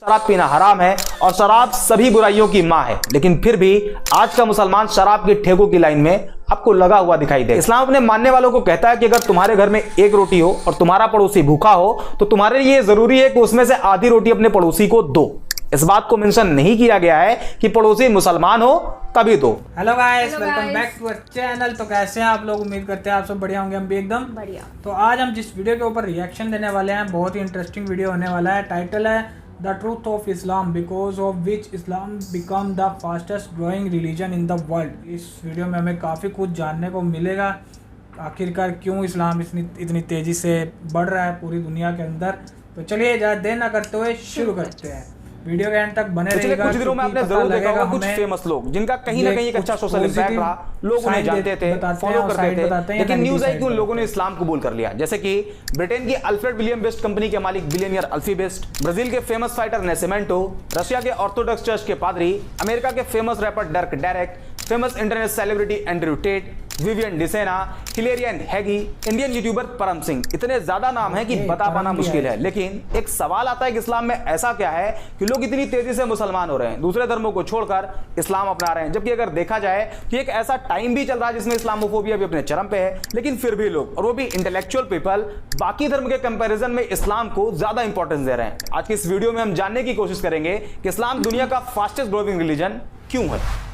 शराब पीना हराम है और शराब सभी बुराइयों की मां है, लेकिन फिर भी आज का मुसलमान शराब के ठेकों की लाइन में आपको लगा हुआ दिखाई दे। इस्लाम अपने मानने वालों को कहता है कि अगर तुम्हारे घर में एक रोटी हो और तुम्हारा पड़ोसी भूखा हो तो तुम्हारे लिए जरूरी है कि उसमें से आधी रोटी अपने पड़ोसी को दो। इस बात को मेंशन नहीं किया गया है कि पड़ोसी मुसलमान हो तभी दो। Hello guys, welcome back to our channel. तो कैसे हैं आप लोग? उम्मीद करते हैं आप सब बढ़िया होंगे, हम भी एकदम बढ़िया। तो आज हम जिस वीडियो के ऊपर रिएक्शन देने वाले हैं बहुत ही इंटरेस्टिंग वीडियो होने वाला है। टाइटल है the truth of Islam, because of which Islam become the fastest growing religion in the world. इस वीडियो में हमें काफ़ी कुछ जानने को मिलेगा। आखिरकार क्यों इस्लाम इतनी तेज़ी से बढ़ रहा है पूरी दुनिया के अंदर। तो चलिए ज़्यादा देर ना करते हुए शुरू करते हैं। वीडियो के एंड तक बने रहिएगा। कुछ दिनों में आपने जरूर देखा होगा कुछ फेमस लोग जिनका कहीं ना कहीं एक अच्छा सोशल इंपैक्ट रहा, लोग उन्हें जानते थे, फॉलो करते थे, लेकिन न्यूज आई कि उन लोगों ने इस्लाम कबूल कर लिया। जैसे कि ब्रिटेन की अल्फ्रेड विलियम बेस्ट कंपनी के मालिक बिलियनियर अल्फी बेस्ट, ब्राजील के फेमस फाइटर नेसेमेंटो, रशिया के ऑर्थोडॉक्स चर्च के पादरी, अमेरिका के famous rapper डर्क Derek, famous internet celebrity Andrew Tate, Vivian Dsena, हिलेरियन हैगी, इंडियन यूट्यूबर परम सिंह। इतने ज्यादा नाम है कि बता पाना मुश्किल है। लेकिन एक सवाल आता है कि इस्लाम में ऐसा क्या है कि लोग इतनी तेजी से मुसलमान हो रहे हैं, दूसरे धर्मों को छोड़कर इस्लाम अपना रहे हैं। जबकि अगर देखा जाए कि एक ऐसा टाइम भी चल रहा है जिसमें इस्लामोफोबिया भी अपने चरम पे है, लेकिन फिर भी लोग, और वो भी इंटेलेक्चुअल पीपल, बाकी धर्म के कंपैरिजन में इस्लाम को ज्यादा इंपॉर्टेंस दे रहे हैं। आज की इस वीडियो में हम जानने की कोशिश करेंगे कि इस्लाम दुनिया का फास्टेस्ट ग्रोइंग रिलीजन क्यों है।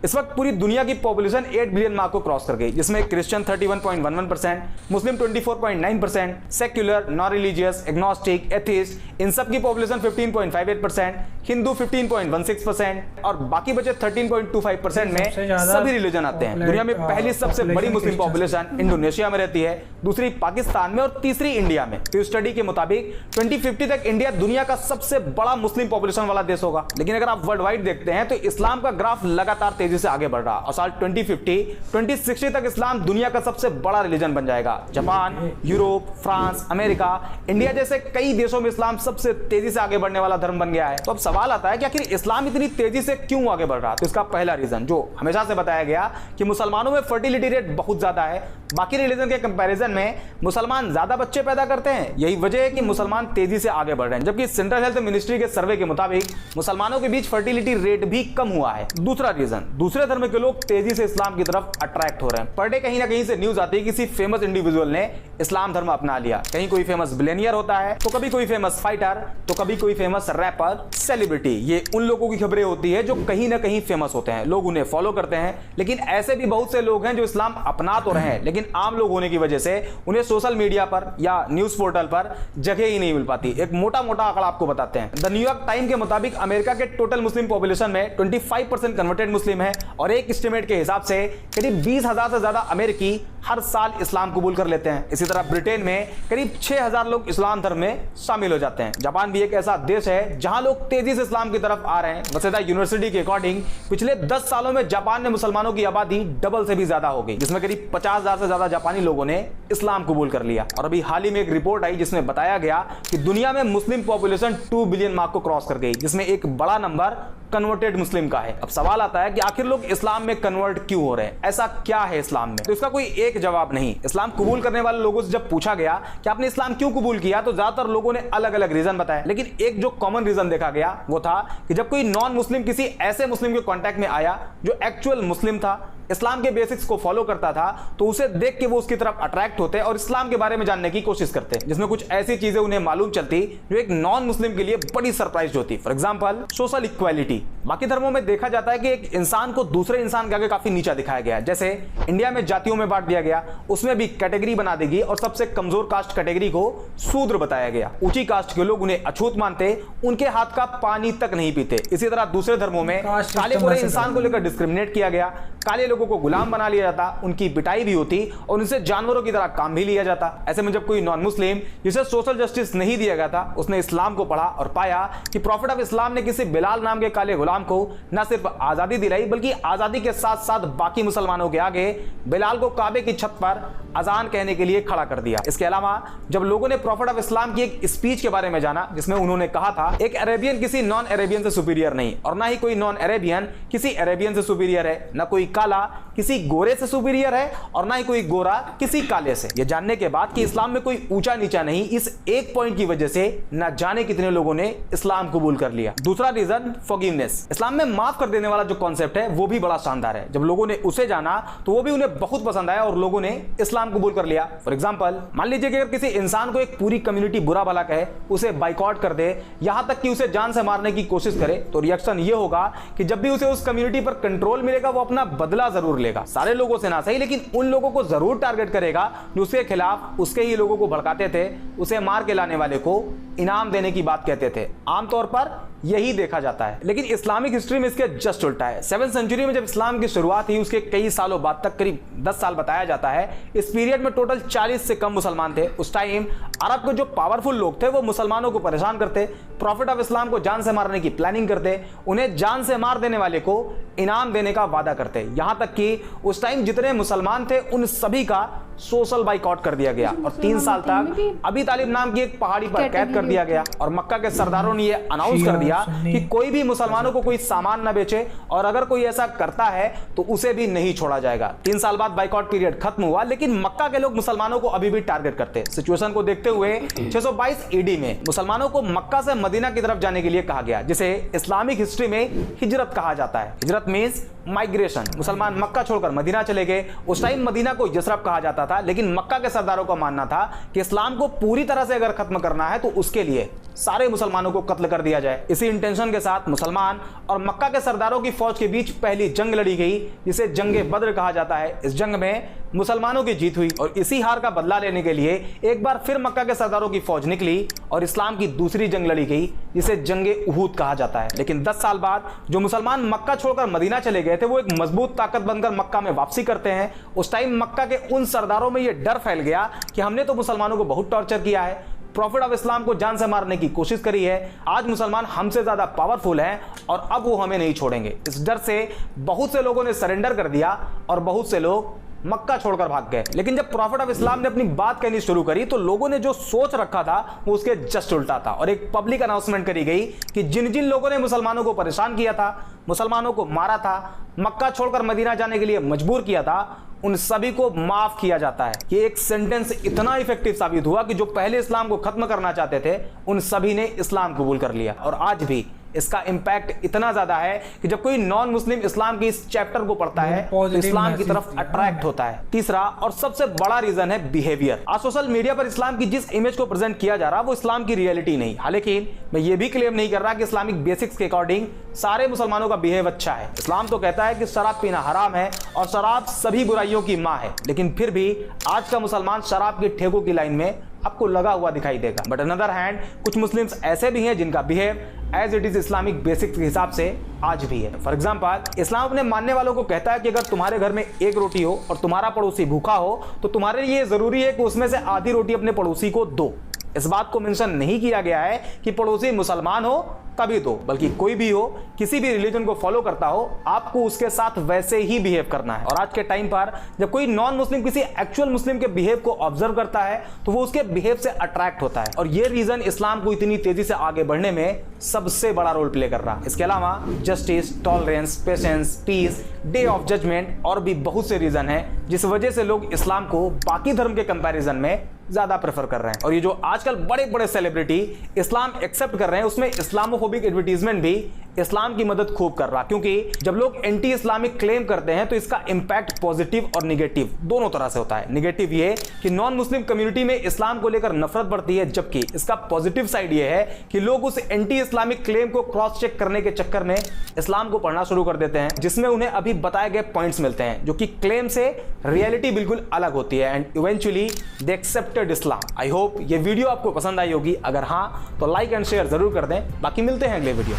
इस वक्त पूरी दुनिया की पॉपुलेशन 8 बिलियन मार्क को क्रॉस कर गई, जिसमें Christian 31.11%, Muslim 24.9%, secular, non religious, agnostic, atheist, इन सब की पॉपुलेशन 15.58%, हिंदू 15.16% और बाकी बचे 13.25% में सभी रिलीजन आते हैं। दुनिया में पहली सबसे बड़ी मुस्लिम पॉपुलेशन इंडोनेशिया में रहती है, दूसरी पाकिस्तान में और तीसरी इंडिया में। तो स्टडी के मुताबिक 2050 तक इंडिया दुनिया का सबसे बड़ा मुस्लिम पॉपुलेशन वाला देश होगा। लेकिन अगर आप वर्ल्ड वाइड देखते हैं तो इस्लाम का ग्राफ लगातार तेजी से आगे बढ़ रहा और साल 2060 तक इस्लाम दुनिया का सबसे बड़ा रिलीजन बन जाएगा। Japan, Europe, France, America, India जैसे कई देशों में इस्लाम सबसे तेजी से आगे बढ़ने वाला धर्म बन गया है। तो अब सवाल आता है कि आखिर इस्लाम इतनी तेजी से क्यों आगे बढ़ रहा है। तो इसका पहला रीजन जो हमेशा से बताया गया कि मुसलमानों में फर्टिलिटी रेट बहुत ज्यादा है, बाकी रिलीजन के कंपैरिजन में मुसलमान ज्यादा बच्चे पैदा करते हैं। यही वजह है कि मुसलमान तेजी से आगे बढ़ रहे हैं। जबकि सेंट्रल हेल्थ मिनिस्ट्री के सर्वे के मुताबिक मुसलमानों के बीच फर्टिलिटी रेट भी कम हुआ है। दूसरा रीजन, दूसरे धर्म के लोग तेजी से इस्लाम की तरफ अट्रैक्ट हो रहे हैं। पर डे कहीं ना कहीं से न्यूज आती है किसी फेमस इंडिविजुअल ने इस्लाम धर्म अपना लिया। कहीं कोई फेमस बिलियनियर होता है, तो कभी कोई फेमस फाइटर, तो कभी कोई फेमस रैपर, सेलिब्रिटी। ये उन लोगों की खबरें होती है जो कहीं ना कहीं फेमस होते हैं, लोग उन्हें फॉलो करते हैं। लेकिन ऐसे भी बहुत से लोग हैं जो इस्लाम अपना तो रहे हैं, लेकिन आम लोग होने की वजह से उन्हें सोशल मीडिया पर या न्यूज पोर्टल पर जगह ही नहीं मिल पाती। एक मोटा मोटा आंकड़ा आपको बताते हैं। द न्यूयॉर्क टाइम के मुताबिक अमेरिका के टोटल मुस्लिम पॉपुलेशन में 25% कन्वर्टेड मुस्लिम है और एक एस्टिमेट के हिसाब से करीब 20,000 से ज्यादा अमेरिकी हर साल इस्लाम कबूल कर लेते हैं। इसी तरह ब्रिटेन में करीब 6,000 लोग इस्लाम धर्म में शामिल हो जाते हैं। जापान भी एक ऐसा देश है जहां लोग तेजी से इस्लाम की तरफ आ रहे हैं। वसेदा यूनिवर्सिटी के अकॉर्डिंग पिछले 10 सालों में जापान में मुसलमानों की आबादी डबल से भी ज्यादा हो गई, जिसमें करीब 50,000 से ज्यादा जापानी लोगों ने इस्लाम कबूल कर लिया। और अभी हाल ही में एक रिपोर्ट आई जिसमें बताया गया कि दुनिया में मुस्लिम पॉपुलेशन 2 बिलियन मार्क को क्रॉस कर गई, जिसमें एक बड़ा नंबर कन्वर्टेड मुस्लिम का है। अब सवाल आता है कि आखिर लोग इस्लाम में कन्वर्ट क्यों हो रहे हैं, ऐसा क्या है इस्लाम में। तो इसका कोई एक जवाब नहीं। इस्लाम कबूल करने वाले लोगों से जब पूछा गया कि आपने इस्लाम क्यों कबूल किया, तो ज्यादातर लोगों ने अलग अलग रीजन बताए। लेकिन एक जो कॉमन रीजन देखा गया वो था कि जब कोई नॉन मुस्लिम किसी ऐसे मुस्लिम के कांटेक्ट में आया जो एक्चुअल मुस्लिम था, इस्लाम के बेसिक्स को फॉलो करता था, तो उसे देख के वो उसकी तरफ अट्रैक्ट होते और इस्लाम के बारे में जानने की कोशिश करते, जिसमें कुछ ऐसी चीजें उन्हें मालूम चलती जो एक नॉन मुस्लिम के लिए बड़ी सरप्राइज होती। For example social equality. बाकी धर्मों में देखा जाता है कि एक इंसान को दूसरे इंसान के आगे काफी नीचा दिखाया गया है। जैसे इंडिया में जातियों में बांट दिया गया, उसमें भी कैटेगरी बना देगी और सबसे कमजोर कास्ट कैटेगरी को शूद्र बताया गया। ऊंची कास्ट के लोग उन्हें अछूत मानते, उनके हाथ का पानी तक नहीं पीते। इसी तरह दूसरे धर्मों में काले गोरे इंसान को लेकर डिस्क्रिमिनेट किया गया, काले लोगों को गुलाम बना लिया जाता, उनकी पिटाई भी होती और उनसे जानवरों की तरह काम भी लिया जाता। ऐसे में जब कोई नॉन मुस्लिम जिसे सोशल जस्टिस नहीं दिया गया था, उसने इस्लाम को पढ़ा और पाया कि प्रॉफिट ऑफ इस्लाम ने किसी बिलाल नाम के काले गुलाम को न सिर्फ आजादी दिलाई, बल्कि आजादी के साथ साथ बाकी मुसलमानों के आगे बिलाल को काबे की छत पर अजान कहने के लिए खड़ा कर दिया। इसके अलावा जब लोगों ने प्रॉफिट ऑफ इस्लाम की एक स्पीच के बारे में जाना, जिसमें उन्होंने कहा था एक अरेबियन किसी नॉन अरेबियन से सुपीरियर नहीं और ना ही कोई नॉन अरेबियन किसी अरेबियन से सुपीरियर है, न कोई काला किसी गोरे से सुपीरियर है और ना ही कोई गोरा किसी काले से। यह जानने के बाद कि इस्लाम में कोई ऊंचा नीचा नहीं, इस एक पॉइंट की वजह से न जाने कितने लोगों ने इस्लाम कबूल कर लिया। दूसरा रीजन फॉरगिवनेस। इस्लाम में माफ कर देने वाला जो कॉन्सेप्ट है वो भी बड़ा शानदार है। जब लोगों ने उसे जाना तो वो भी उन्हें बहुत पसंद आया और लोगों ने इस्लाम कबूल कर लिया। फॉर एग्जांपल, मान लीजिए कि अगर किसी इंसान को एक पूरी कम्युनिटी बुरा भला कहे, उसे बाइकआउट कर दे, यहां तक कि उसे जान से मारने की कोशिश करे, तो रिएक्शन ये होगा कि जब भी उसे उस कम्युनिटी पर कंट्रोल मिलेगा वो अपना बदला जरूर लेगा। सारे लोगों से ना सही, लेकिन उन लोगों को जरूर टारगेट करेगा जो उसके खिलाफ उसके ही लोगों को भड़काते थे, उसे मार के लाने वाले को इनाम देने की बात कहते थे। आमतौर पर यही देखा जाता है, लेकिन इस्लामिक हिस्ट्री में इसके जस्ट उल्टा है। 7वीं सेंचुरी में जब इस्लाम की शुरुआत हुई, उसके कई सालों बाद तक, करीब 10 साल बताया जाता है, इस पीरियड में टोटल 40 से कम मुसलमान थे। उस टाइम अरब के जो पावरफुल लोग थे वो मुसलमानों को परेशान करते, प्रॉफिट ऑफ इस्लाम को जान से मारने की प्लानिंग करते, उन्हें जान से मार देने वाले को इनाम देने का वादा करते। यहां तक कि उस टाइम जितने मुसलमान थे उन सभी का सोशल बाइकआउट कर दिया गया और 3 साल तक अबी तालिब नाम की एक पहाड़ी पर कैद कर दिया गया। और मक्का के सरदारों ने यह अनाउंस कर दिया कि कोई भी मुसलमानों को कोई सामान न बेचे और अगर कोई ऐसा करता है तो उसे भी नहीं छोड़ा जाएगा। 3 साल बाद बाइकआउट पीरियड खत्म हुआ, लेकिन मक्का के लोग मुसलमानों को अभी भी टारगेट करते। सिचुएशन को देखते हुए 622 ईडी में मुसलमानों को मक्का से मदीना की तरफ जाने के लिए कहा गया, जिसे इस्लामिक हिस्ट्री में हिजरत कहा जाता है। हिजरत मींस माइग्रेशन। मुसलमान मक्का छोड़कर मदीना चले गए। उस टाइम मदीना को यसरब कहा जाता था, लेकिन मक्का के सरदारों का मानना था कि इस्लाम को पूरी तरह से अगर खत्म करना है तो उसके लिए सारे मुसलमानों को कत्ल कर दिया जाए। इसी इंटेंशन के साथ मुसलमान और मक्का के सरदारों की फौज के बीच पहली जंग लड़ी गई, जिसे जंगे बद्र कहा जाता है। इस जंग में मुसलमानों की जीत हुई और इसी हार का बदला लेने के लिए एक बार फिर मक्का के सरदारों की फौज निकली और इस्लाम की दूसरी जंग लड़ी गई, जिसे जंगे उहूद कहा जाता है। लेकिन 10 साल बाद जो मुसलमान मक्का छोड़कर मदीना चले गए थे वो एक मजबूत ताकत बनकर मक्का में वापसी करते हैं। उस टाइम मक्का के उन सरदारों में यह डर फैल गया कि हमने तो मुसलमानों को बहुत टॉर्चर किया है, प्रॉफिट ऑफ इस्लाम को जान से मारने की कोशिश करी है, आज मुसलमान हमसे ज्यादा पावरफुल हैं और अब वो हमें नहीं छोड़ेंगे। इस डर से बहुत से लोगों ने सरेंडर कर दिया और बहुत से लोग मक्का छोड़कर भाग गए। लेकिन जब प्रॉफिट ऑफ इस्लाम ने अपनी बात कहनी शुरू करी तो लोगों ने जो सोच रखा था वो उसके जस्ट उल्टा था और एक पब्लिक अनाउंसमेंट करी गई कि जिन जिन लोगों ने मुसलमानों को परेशान किया था, मुसलमानों को मारा था, मक्का छोड़कर मदीना जाने के लिए मजबूर किया था, उन सभी को माफ किया जाता है। ये एक सेंटेंस इतना इफेक्टिव साबित हुआ कि जो पहले इस्लाम को खत्म करना चाहते थे उन सभी ने इस्लाम कबूल कर लिया। और आज भी इसका इंपैक्ट इतना ज्यादा है कि जब कोई नॉन मुस्लिम इस्लाम के इस चैप्टर को पढ़ता है तो इस्लाम की तरफ अट्रैक्ट होता है। तीसरा और सबसे बड़ा रीजन है बिहेवियर। आज सोशल मीडिया पर इस्लाम की जिस इमेज को प्रेजेंट किया जा रहा वो इस्लाम की रियलिटी नहीं। हालांकि मैं ये भी क्लेम नहीं कर रहा कि इस्लामिक बेसिक्स के अकॉर्डिंग सारे मुसलमानों का बिहेव अच्छा है। इस्लाम तो कहता है कि शराब पीना हराम है और शराब सभी बुराइयों की माँ है, लेकिन फिर भी आज का मुसलमान शराब के ठेकों की लाइन में आपको लगा हुआ दिखाई देगा। बट अनदर हैंड कुछ मुस्लिम्स ऐसे भी हैं जिनका behave as it is Islamic basics के हिसाब से आज भी है। फॉर एग्जांपल, इस्लाम अपने मानने वालों को कहता है कि अगर तुम्हारे घर में एक रोटी हो और तुम्हारा पड़ोसी भूखा हो तो तुम्हारे लिए जरूरी है कि उसमें से आधी रोटी अपने पड़ोसी को दो। इस बात को मेंशन नहीं किया गया है कि पड़ोसी मुसलमान हो तभी दो, बल्कि कोई भी हो, किसी भी रिलीजन को फॉलो करता हो, आपको उसके साथ वैसे ही बिहेव करना है। और आज के टाइम पर जब कोई नॉन मुस्लिम किसी एक्चुअल मुस्लिम के बिहेव को ऑब्जर्व करता है तो वो उसके बिहेव से अट्रैक्ट होता है और ये रीजन इस्लाम को इतनी तेजी से आगे बढ़ने में सबसे बड़ा रोल प्ले कर रहा है। इसके अलावा justice, tolerance, patience, peace, day of judgment और भी बहुत से रीजन है जिस वजह से लोग इस्लाम को बाकी धर्म के कंपैरिजन में ज्यादा प्रेफर कर रहे हैं। और ये जो आजकल बड़े बड़े सेलिब्रिटी इस्लाम एक्सेप्ट कर रहे हैं उसमें इस्लामोफोबिक एडवर्टीजमेंट भी इस्लाम की मदद खूब कर रहा, क्योंकि जब लोग एंटी इस्लामिक क्लेम करते हैं तो इसका इंपैक्ट पॉजिटिव और निगेटिव दोनों तरह से होता है। निगेटिव ये कि नॉन मुस्लिम कम्युनिटी में इस्लाम को लेकर नफरत बढ़ती है, जबकि इसका पॉजिटिव साइड ये है कि लोग उस एंटी इस्लामिक क्लेम को क्रॉस चेक करने के चक्कर में इस्लाम को पढ़ना शुरू कर देते हैं, जिसमें उन्हें अभी बताए गए पॉइंट्स मिलते हैं जो कि क्लेम से रियलिटी बिल्कुल अलग होती है and eventually they accepted Islam. I hope ये वीडियो आपको पसंद आई होगी, अगर हाँ तो लाइक एंड शेयर जरूर कर दें। बाकी मिलते हैं अगले वीडियो।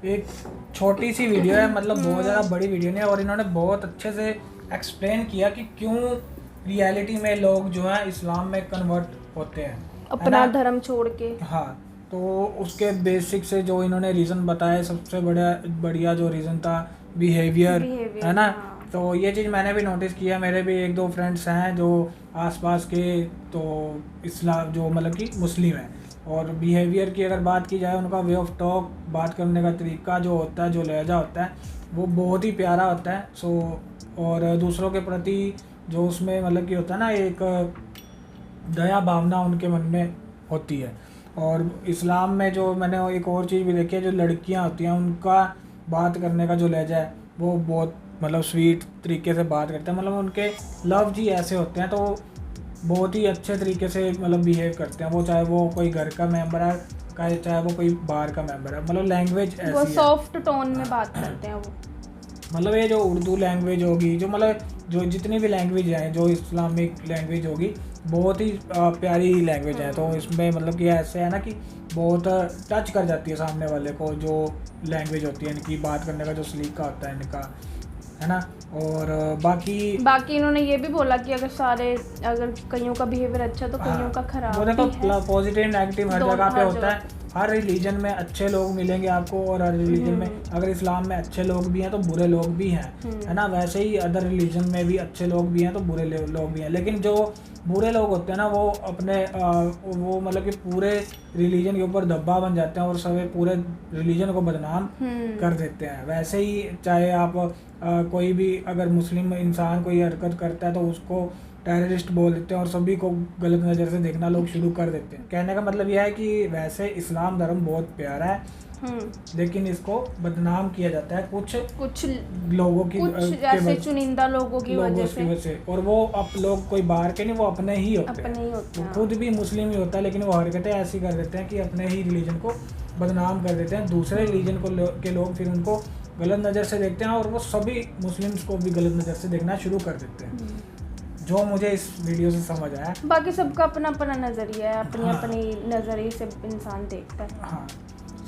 एक छोटी सी वीडियो है, मतलब बहुत ज़्यादा बड़ी वीडियो नहीं है, और इन्होंने बहुत अच्छे से एक्सप्लेन किया कि क्यों रियलिटी में लोग जो है इस्लाम में कन्वर्ट होते हैं अपना धर्म छोड़ के। हाँ, तो उसके बेसिक से जो इन्होंने रीज़न बताया, सबसे बढ़िया जो रीज़न था बिहेवियर, है ना। हाँ। तो ये चीज़ मैंने भी नोटिस किया, मेरे भी एक दो फ्रेंड्स हैं जो आसपास के तो इस्लाम जो मतलब कि मुस्लिम हैं, और बिहेवियर की अगर बात की जाए, उनका वे ऑफ टॉक, बात करने का तरीका जो होता है, जो लहजा होता है, वो बहुत ही प्यारा होता है। सो और दूसरों के प्रति जो उसमें मतलब कि होता है ना, एक दया भावना उनके मन में होती है। और इस्लाम में जो मैंने एक और चीज़ भी देखी है, जो लड़कियां होती हैं उनका बात करने का जो लहजा है वो बहुत मतलब स्वीट तरीके से बात करते हैं। मतलब उनके लफ्ज़ ही ऐसे होते हैं, तो बहुत ही अच्छे तरीके से मतलब बिहेव करते हैं वो, चाहे वो कोई घर का मेंबर है, चाहे वो कोई बाहर का मेंबर है। मतलब लैंग्वेज ऐसी वो है, सॉफ्ट टोन में बात करते हैं वो। मतलब ये जो उर्दू लैंग्वेज होगी, जो मतलब जो जितनी भी लैंग्वेज हैं, जो इस्लामिक लैंग्वेज होगी, बहुत ही प्यारी लैंग्वेज है। तो इसमें मतलब कि ऐसे है ना कि बहुत टच कर जाती है सामने वाले को, जो लैंग्वेज होती है इनकी, बात करने का जो सलीका होता है इनका, है ना। और बाकी इन्होंने ये भी बोला कि अगर कईयों का बिहेवियर अच्छा तो कईयों का खराब वो भी देखो, है। पॉजिटिव नेगेटिव हर जगह पे होता है। हर रिलीजन में अच्छे लोग मिलेंगे आपको, और हर रिलीजन में अगर इस्लाम में अच्छे लोग भी हैं तो बुरे लोग भी हैं, है ना। वैसे ही अदर रिलीजन में भी अच्छे लोग भी हैं तो बुरे लोग भी हैं। लेकिन जो बुरे लोग होते हैं ना, वो अपने वो मतलब कि पूरे रिलीजन के ऊपर धब्बा बन जाते हैं और सभी पूरे रिलीजन को बदनाम कर देते हैं। वैसे ही चाहे आप कोई भी अगर मुस्लिम इंसान कोई हरकत करता है तो उसको टेररिस्ट बोल देते हैं और सभी को गलत नज़र से देखना लोग शुरू कर देते हैं। कहने का मतलब यह है कि वैसे इस्लाम धर्म बहुत प्यारा है, लेकिन इसको बदनाम किया जाता है कुछ लोगों की, जैसे चुनिंदा लोगों की वजह से। और वो अब लोग कोई बाहर के नहीं, वो अपने ही होते हैं। वो खुद भी मुस्लिम ही होता है, लेकिन वो हरकतें ऐसी कर देते हैं कि अपने ही रिलीजन को बदनाम कर देते हैं। दूसरे रिलीजन के लोग फिर उनको गलत नज़र से देखते हैं, और वो सभी मुस्लिम्स को भी गलत नज़र से देखना शुरू कर देते हैं, जो मुझे इस वीडियो से समझ आया। बाकी सबका अपना अपना नज़रिया है, अपनी नज़रिए से इंसान देखता है। हाँ,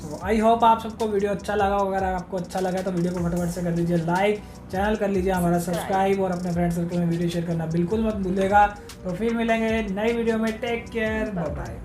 तो आई होप आप सबको वीडियो अच्छा लगा। अगर आपको अच्छा लगा तो वीडियो को फटाफट से कर दीजिए लाइक, चैनल कर लीजिए हमारा सब्सक्राइब, और अपने फ्रेंड सर्कल में वीडियो शेयर करना बिल्कुल मत भूलिएगा। तो फिर मिलेंगे नई वीडियो में। Take care, bye bye.